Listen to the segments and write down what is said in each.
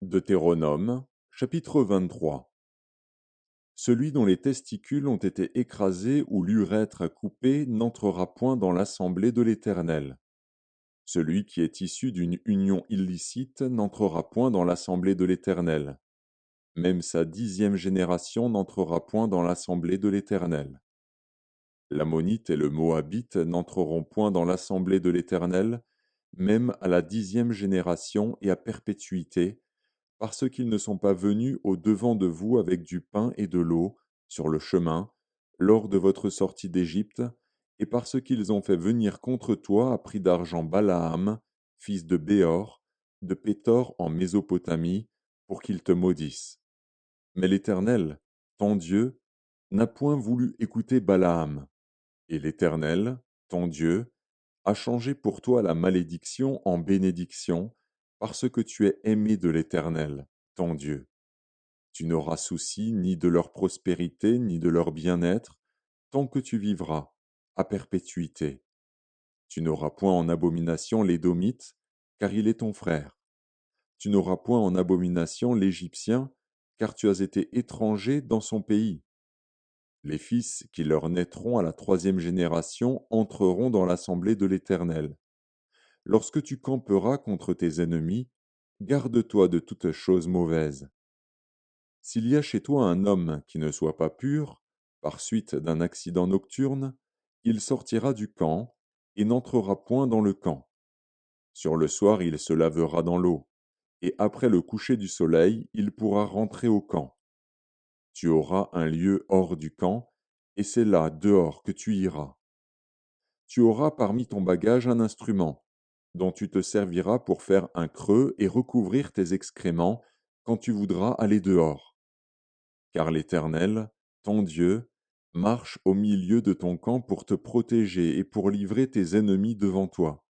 Deutéronome, chapitre 23. Celui dont les testicules ont été écrasés ou l'urètre coupé n'entrera point dans l'assemblée de l'Éternel. Celui qui est issu d'une union illicite n'entrera point dans l'assemblée de l'Éternel. Même sa 10e génération n'entrera point dans l'assemblée de l'Éternel. L'Ammonite et le Moabite n'entreront point dans l'assemblée de l'Éternel, même à la 10e génération et à perpétuité, parce qu'ils ne sont pas venus au-devant de vous avec du pain et de l'eau sur le chemin, lors de votre sortie d'Égypte, et parce qu'ils ont fait venir contre toi à prix d'argent Balaam, fils de Béor, de Pétor en Mésopotamie, pour qu'il te maudisse. Mais l'Éternel, ton Dieu, n'a point voulu écouter Balaam, et l'Éternel, ton Dieu, a changé pour toi la malédiction en bénédiction, parce que tu es aimé de l'Éternel, ton Dieu. Tu n'auras souci ni de leur prospérité, ni de leur bien-être, tant que tu vivras, à perpétuité. Tu n'auras point en abomination l'Édomite, car il est ton frère. Tu n'auras point en abomination l'Égyptien, car tu as été étranger dans son pays. Les fils qui leur naîtront à la 3e génération entreront dans l'assemblée de l'Éternel. Lorsque tu camperas contre tes ennemis, garde-toi de toute chose mauvaise. S'il y a chez toi un homme qui ne soit pas pur, par suite d'un accident nocturne, il sortira du camp et n'entrera point dans le camp. Sur le soir, il se lavera dans l'eau, et après le coucher du soleil, il pourra rentrer au camp. Tu auras un lieu hors du camp, et c'est là, dehors, que tu iras. Tu auras parmi ton bagage un instrument, dont tu te serviras pour faire un creux et recouvrir tes excréments quand tu voudras aller dehors. Car l'Éternel, ton Dieu, marche au milieu de ton camp pour te protéger et pour livrer tes ennemis devant toi.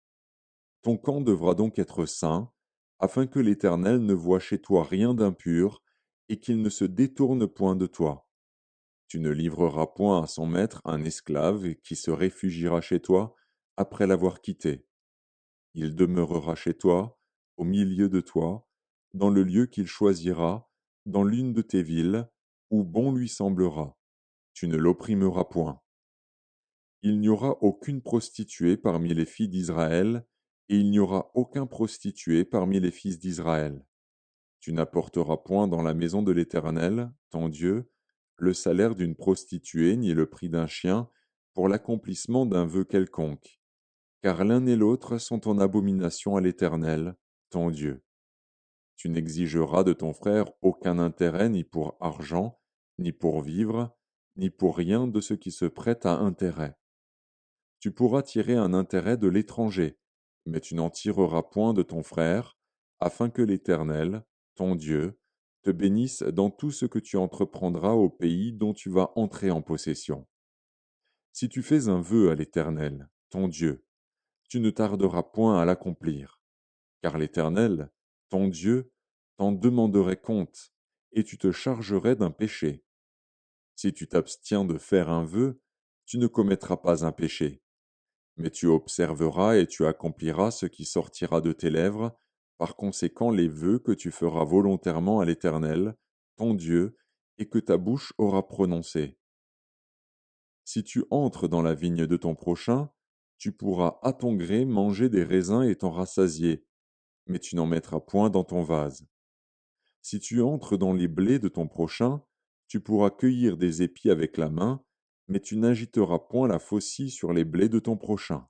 Ton camp devra donc être saint, afin que l'Éternel ne voie chez toi rien d'impur, et qu'il ne se détourne point de toi. Tu ne livreras point à son maître un esclave qui se réfugiera chez toi après l'avoir quitté. Il demeurera chez toi, au milieu de toi, dans le lieu qu'il choisira, dans l'une de tes villes, où bon lui semblera. Tu ne l'opprimeras point. Il n'y aura aucune prostituée parmi les filles d'Israël, et il n'y aura aucun prostitué parmi les fils d'Israël. Tu n'apporteras point dans la maison de l'Éternel, ton Dieu, le salaire d'une prostituée ni le prix d'un chien, pour l'accomplissement d'un vœu quelconque, car l'un et l'autre sont en abomination à l'Éternel, ton Dieu. Tu n'exigeras de ton frère aucun intérêt ni pour argent, ni pour vivre, ni pour rien de ce qui se prête à intérêt. Tu pourras tirer un intérêt de l'étranger, mais tu n'en tireras point de ton frère, afin que l'Éternel, ton Dieu, te bénisse dans tout ce que tu entreprendras au pays dont tu vas entrer en possession. Si tu fais un vœu à l'Éternel, ton Dieu, tu ne tarderas point à l'accomplir, car l'Éternel, ton Dieu, t'en demanderait compte, et tu te chargerais d'un péché. Si tu t'abstiens de faire un vœu, tu ne commettras pas un péché, mais tu observeras et tu accompliras ce qui sortira de tes lèvres, par conséquent les vœux que tu feras volontairement à l'Éternel, ton Dieu, et que ta bouche aura prononcés. Si tu entres dans la vigne de ton prochain, tu pourras à ton gré manger des raisins et t'en rassasier, mais tu n'en mettras point dans ton vase. Si tu entres dans les blés de ton prochain, tu pourras cueillir des épis avec la main, mais tu n'agiteras point la faucille sur les blés de ton prochain.